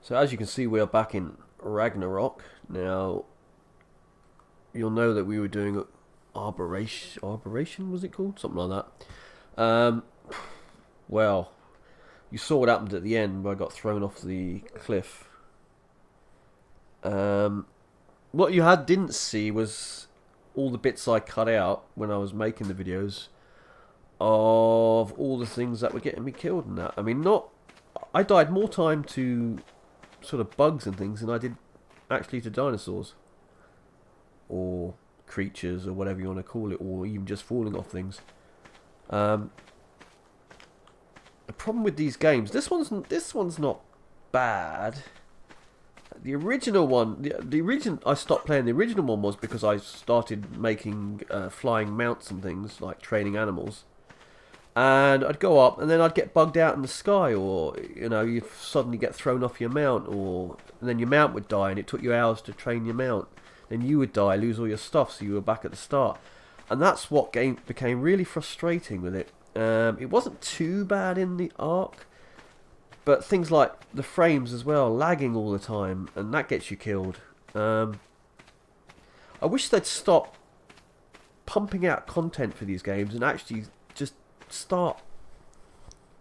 So as you can see, we are back in Ragnarok. Now, you'll know that we were doing Arboration, was it called? Something like that. Well, you saw what happened at the end where I got thrown off the cliff. What you didn't see was all the bits I cut out when I was making the videos of all the things that were getting me killed and that. I mean, I died more time to sort of bugs and things than I did actually to dinosaurs or creatures or whatever you want to call it, or even just falling off things. The problem with these games, this one's not bad. The original one, the reason I stopped playing the original one was because I started making flying mounts and things, like training animals. And I'd go up, and then I'd get bugged out in the sky, or you'd suddenly get thrown off your mount, and then your mount would die, and it took you hours to train your mount. Then you would die, lose all your stuff, so you were back at the start. And that's what became really frustrating with it. It wasn't too bad in the Ark, but things like the frames as well, lagging all the time, and that gets you killed. I wish they'd stop pumping out content for these games and actually just start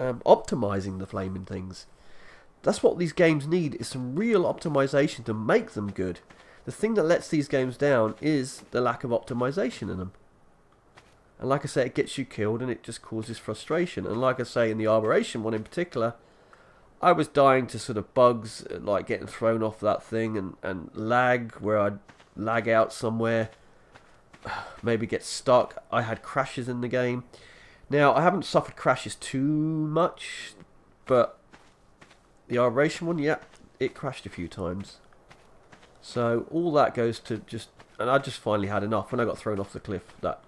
optimizing the flaming things. That's what these games need, is some real optimization to make them good. The thing that lets these games down is the lack of optimization in them. And like I say, it gets you killed and it just causes frustration. And like I say, in the Aberration one in particular, I was dying to sort of bugs, like getting thrown off that thing, and lag, where I'd lag out somewhere, maybe get stuck. I had crashes in the game. Now, I haven't suffered crashes too much, but the Arboration one, yeah, it crashed a few times. So all that goes to and I just finally had enough. When I got thrown off the cliff, that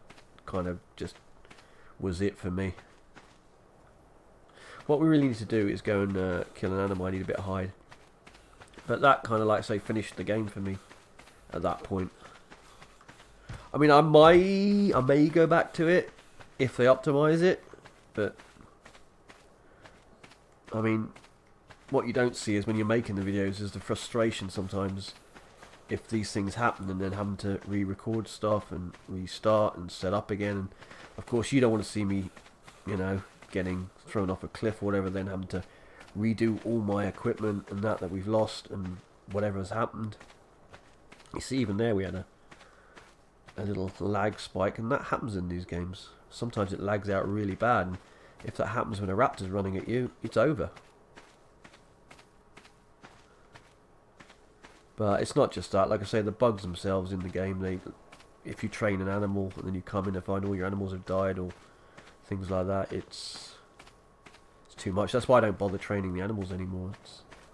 kind of just was it for me. What we really need to do is go and kill an animal. I need a bit of hide. But that kind of, like I say, finished the game for me at that point. I mean, I may go back to it if they optimize it, but I mean, what you don't see is when you're making the videos is the frustration sometimes if these things happen, and then having to re-record stuff and restart and set up again. And of course you don't want to see me, getting thrown off a cliff or whatever, then having to redo all my equipment and that we've lost and whatever has happened. You see, even there we had a little lag spike, and that happens in these games. Sometimes it lags out really bad, and if that happens when a raptor's running at you, it's over. But it's not just that. Like I say, the bugs themselves in the game, if you train an animal and then you come in and find all your animals have died or things like that, it's too much. That's why I don't bother training the animals anymore.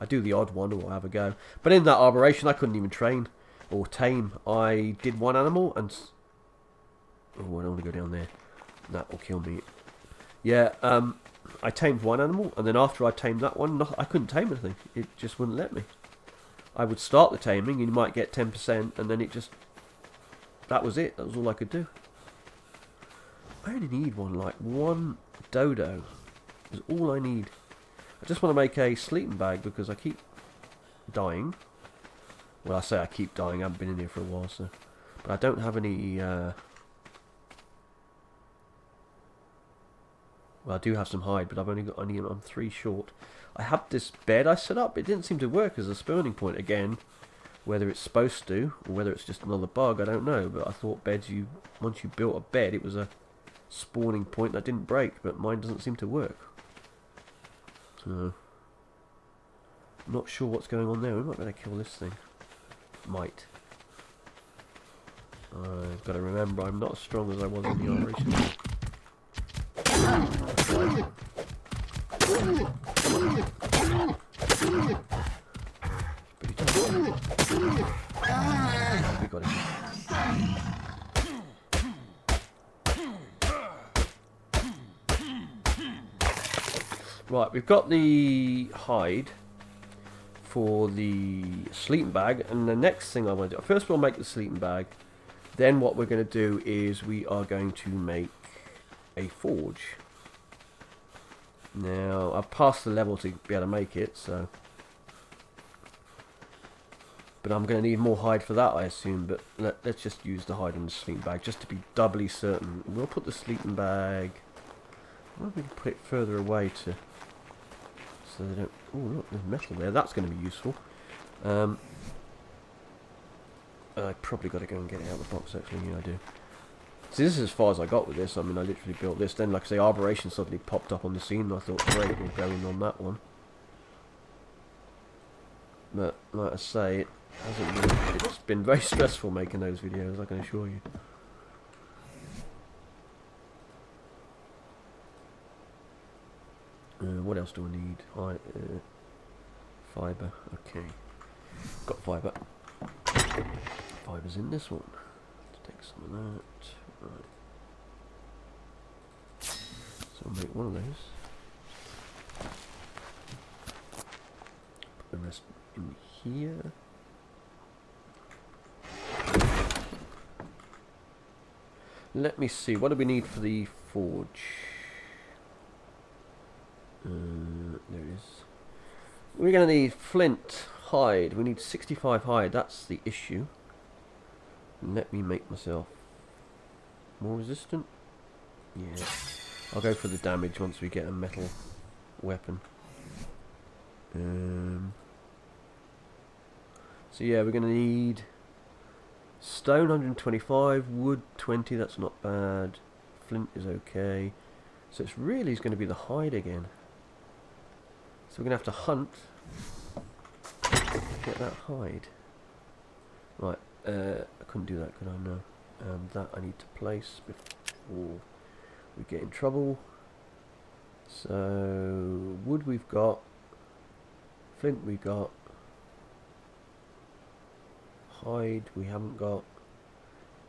I do the odd one or have a go. But in that Arboration, I couldn't even train or tame. I did one animal and... Oh, I don't want to go down there. That will kill me. Yeah, I tamed one animal, and then after I tamed that one, I couldn't tame anything. It just wouldn't let me. I would start the taming, and you might get 10%, and then it just... That was it. That was all I could do. I only need one dodo. Is all I need. I just want to make a sleeping bag because I keep dying. Well, I say I keep dying. I haven't been in here for a while, so... But I don't have any... Well, I do have some hide, but I'm 3 short. I have this bed I set up. It didn't seem to work as a spawning point again. Whether it's supposed to, or whether it's just another bug, I don't know. But I thought once you built a bed, it was a spawning point that didn't break. But mine doesn't seem to work. So, I'm not sure what's going on there. We might better kill this thing. Might. I've got to remember, I'm not as strong as I was in the Aberration. We got it. Right, we've got the hide for the sleeping bag, and the next thing I want to do, first we'll make the sleeping bag, then what we're going to do is we are going to make a forge. Now, I've passed the level to be able to make it, so But I'm going to need more hide for that, I assume. But let's just use the hide in the sleeping bag, just to be doubly certain. We'll put the sleeping bag... Well, we can put it further away to... So they don't... Oh, look, there's metal there. That's going to be useful. I probably got to go and get it out of the box, actually. Yeah, I do. See, this is as far as I got with this. I mean, I literally built this. Then, like I say, Aberration suddenly popped up on the scene. And I thought, great, we'll go in on that one. But, like I say, it hasn't really... It's been very stressful making those videos, I can assure you. What else do I need? Fibre. Okay. Got fibre. Fibre's in this one. Let's take some of that. Right. So I'll make one of those. Put the rest in here. Let me see. What do we need for the forge? There it is. We're going to need flint, hide. We need 65 hide. That's the issue. Let me make myself more resistant. Yeah. I'll go for the damage once we get a metal weapon. So yeah, we're going to need stone 125, wood 20. That's not bad. Flint is okay. So it's really going to be the hide again. So we're going to have to hunt to get that hide. Right, I couldn't do that, could I? No. That I need to place before we get in trouble. So, wood we've got. Flint we've got. Hide we haven't got.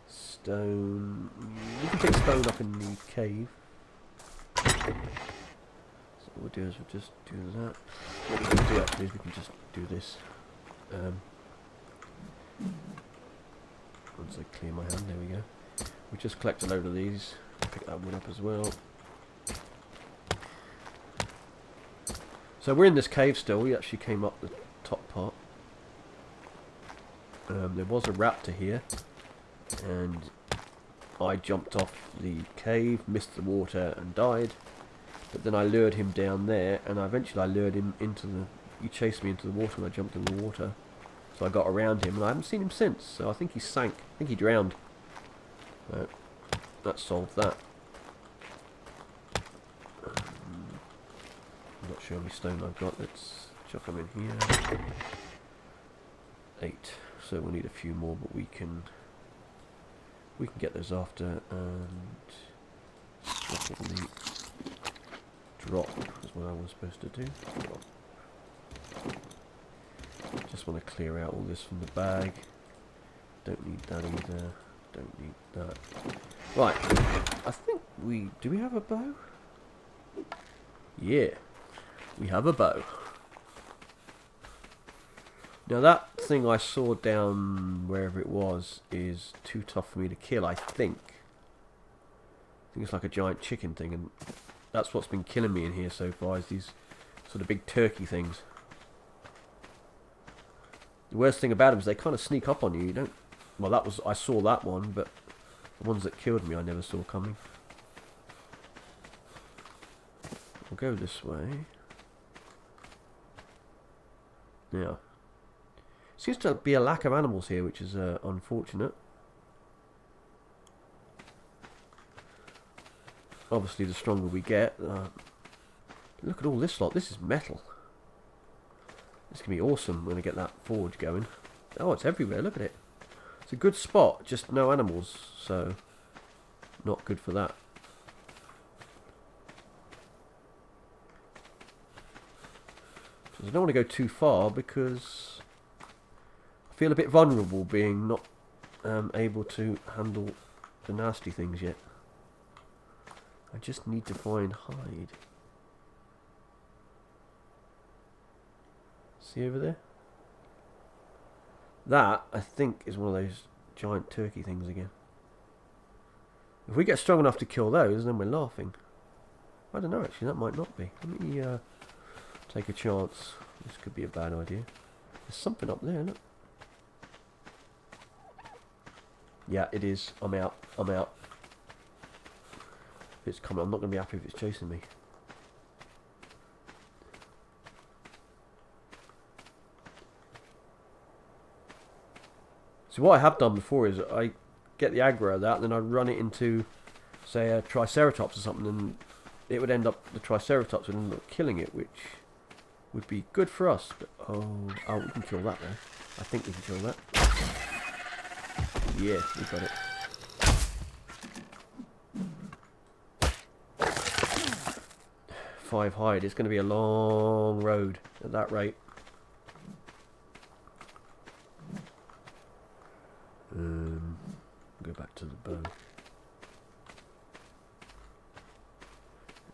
Stone. We can pick stone up in the cave. So what we'll do is we'll just do that. What we can do actually is we can just do this. Once I clear my hand, there we go. We just collect a load of these. Pick that wood up as well. So we're in this cave still. We actually came up the top part. There was a raptor here, and I jumped off the cave, missed the water and died. But then I lured him down there, and eventually I lured him into the... He chased me into the water and I jumped in the water. So I got around him, and I haven't seen him since. So I think he sank. I think he drowned. That solved that. I'm not sure how many stone I've got. Let's chuck them in here. 8. So we'll need a few more, but we can get those after. And probably drop is what I was supposed to do. Drop. Just want to clear out all this from the bag. Don't need that either. Don't need that. Right. I think do we have a bow? Yeah. We have a bow. Now that thing I saw down wherever it was is too tough for me to kill, I think. I think it's like a giant chicken thing, and that's what's been killing me in here so far, is these sort of big turkey things. The worst thing about them is they kind of sneak up on you. You don't... Well, I saw that one, but the ones that killed me I never saw coming. We'll go this way. Yeah. Seems to be a lack of animals here, which is unfortunate. Obviously, the stronger we get. Look at all this lot. This is metal. This can be awesome when I get that forge going. Oh, it's everywhere. Look at it. It's a good spot, just no animals, so not good for that. So I don't want to go too far because I feel a bit vulnerable being not able to handle the nasty things yet. I just need to find hide. See over there? That, I think, is one of those giant turkey things again. If we get strong enough to kill those, then we're laughing. I don't know, actually, that might not be. Let me take a chance. This could be a bad idea. There's something up there, look. Yeah, it is. I'm out. I'm out. If it's coming, I'm not going to be happy if it's chasing me. So what I have done before is I get the aggro of that, and then I run it into, say, a Triceratops or something, and it would end up, the Triceratops would end up killing it, which would be good for us. But, oh, we can kill that though. I think we can kill that. Yeah, we got it. Five hide. It's going to be a long road at that rate. Go back to the bow.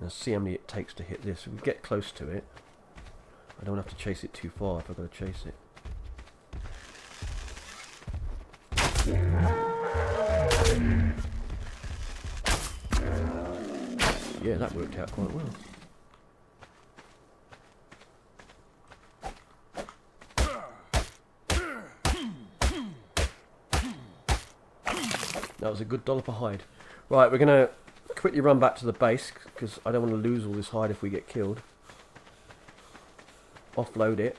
Now see how many it takes to hit this. If we get close to it, I don't have to chase it too far if I've got to chase it. Yeah, that worked out quite well. That was a good dollop of hide. Right, we're going to quickly run back to the base, because I don't want to lose all this hide if we get killed. Offload it.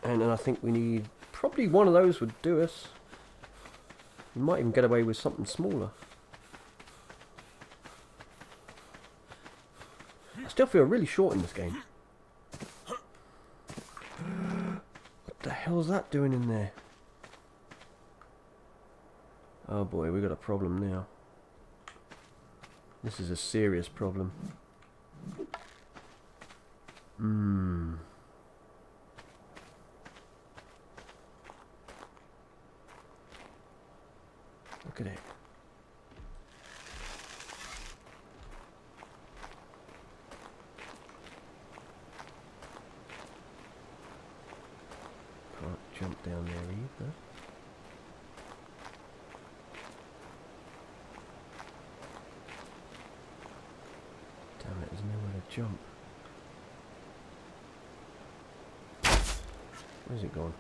And then I think we need... probably one of those would do us. We might even get away with something smaller. I still feel really short in this game. What the hell's that doing in there? Oh boy, we got a problem now. This is a serious problem. Look at it. Can't jump down there either. Damn it, there's nowhere to jump. Where's it gone?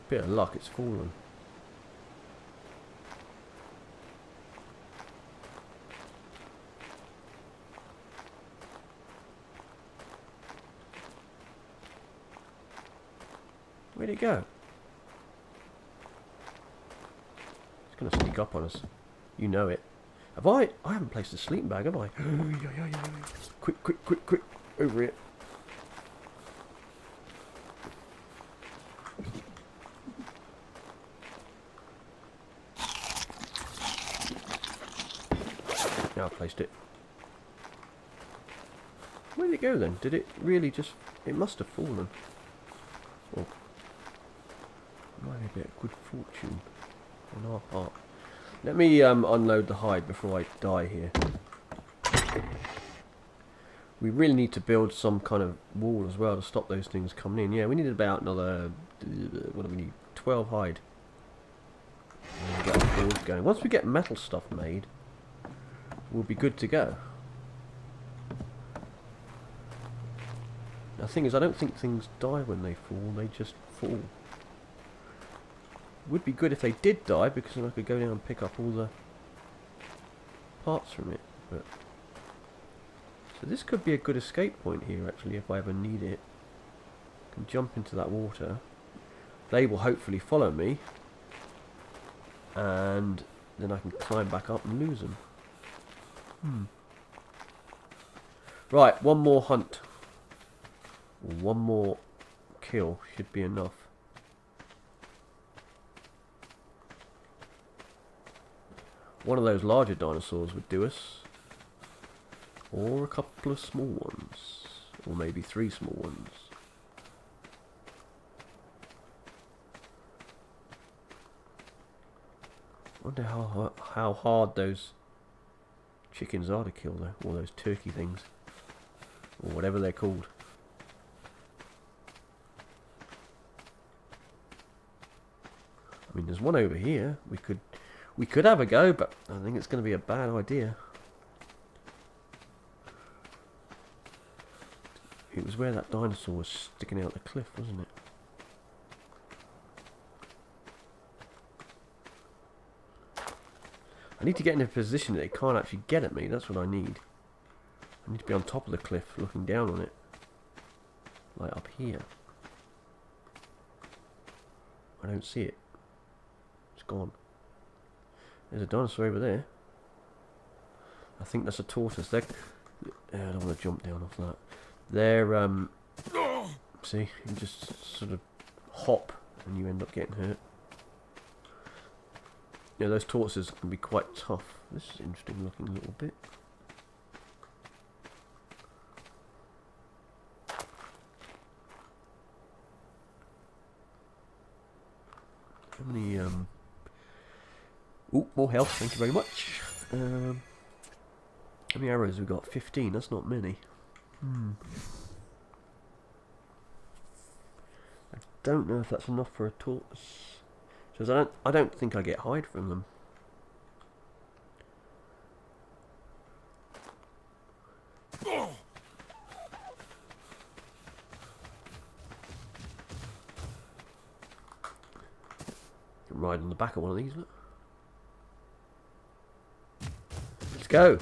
Bit of luck, it's fallen. Where'd it go? It's gonna sneak up on us. You know it. Have I? I haven't placed a sleeping bag, have I? Quick, quick, quick, quick. Over it. Now I've placed it. Where did it go then? Did it really just... it must have fallen. Or... might be a bit of good fortune on our part. Let me unload the hide before I die here. We really need to build some kind of wall as well to stop those things coming in. Yeah, we need about another... what do we need? 12 hide. And get our boards going. Once we get metal stuff made, we'll be good to go. The thing is, I don't think things die when they fall, they just fall. Would be good if they did die, because then I could go down and pick up all the parts from it. But so this could be a good escape point here, actually, if I ever need it. I can jump into that water. They will hopefully follow me, and then I can climb back up and lose them. Right, one more hunt. One more kill should be enough. One of those larger dinosaurs would do us. Or a couple of small ones. Or maybe 3 small ones. Wonder how hard those chickens are to kill though. Or those turkey things. Or whatever they're called. I mean, there's one over here. We could have a go, but I think it's going to be a bad idea. It was where that dinosaur was sticking out the cliff, wasn't it? I need to get in a position that it can't actually get at me. That's what I need. I need to be on top of the cliff, looking down on it. Like up here. I don't see it. It's gone. There's a dinosaur over there. I think that's a tortoise. I don't want to jump down off that. They're, see, you just sort of hop and you end up getting hurt. Yeah, those tortoises can be quite tough. This is interesting looking a little bit. How many, ooh, more health, thank you very much. How many arrows have we got? 15, that's not many. I don't know if that's enough for a tortoise. Because I don't think I get hide from them. You can ride on the back of one of these, look. Let's go.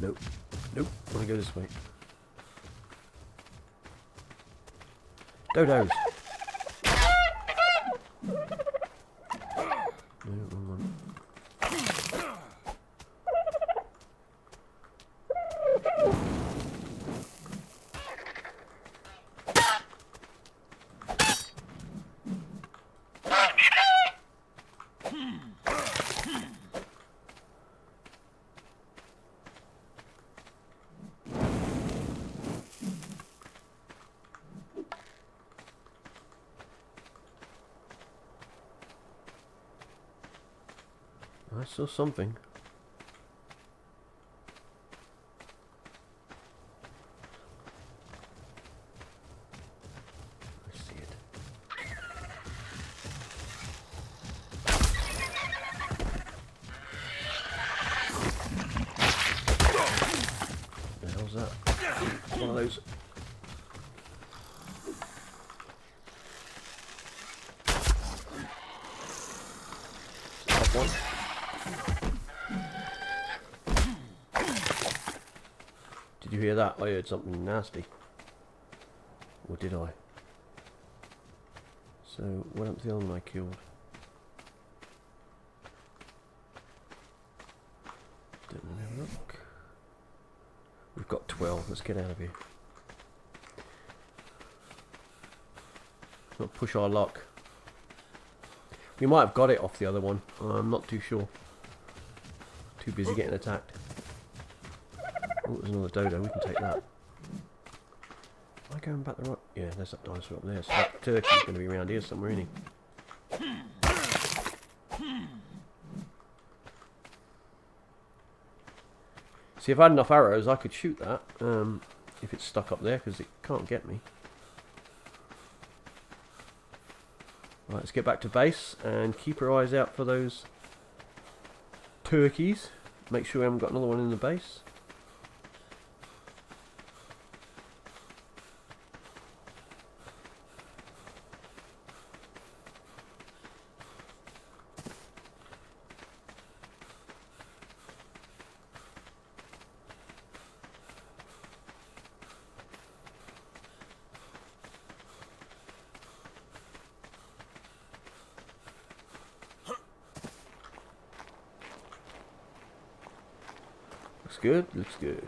Nope. Nope. I want to go this way. Dodos. No, wrong one. I saw something. I see it. What the hell's that? It's one of those. Top one. Did you hear that? I heard something nasty. Or did I? So, what happened to the other one I killed? Didn't have a look. We've got 12. Let's get out of here. Let's not push our luck. We might have got it off the other one. I'm not too sure. Too busy getting attacked. Oh, there's another dodo. We can take that. Am I going back the right? Yeah, there's that dinosaur up there. So that turkey's going to be around here somewhere, isn't he? See, if I had enough arrows, I could shoot that. If it's stuck up there, because it can't get me. Right, let's get back to base and keep our eyes out for those turkeys. Make sure we haven't got another one in the base. Looks good, looks good.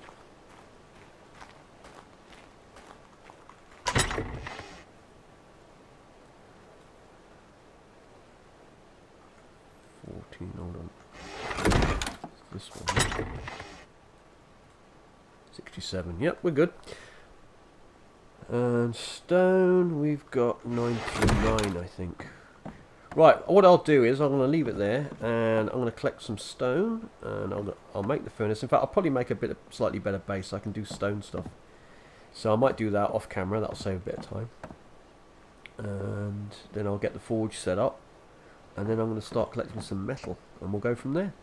Hold on. This one. 67. Yep, we're good. And stone, we've got 99, I think. Right, what I'll do is I'm going to leave it there, and I'm going to collect some stone, and I'll make the furnace. In fact, I'll probably make a slightly better base so I can do stone stuff. So I might do that off camera, that'll save a bit of time. And then I'll get the forge set up, and then I'm going to start collecting some metal, and we'll go from there.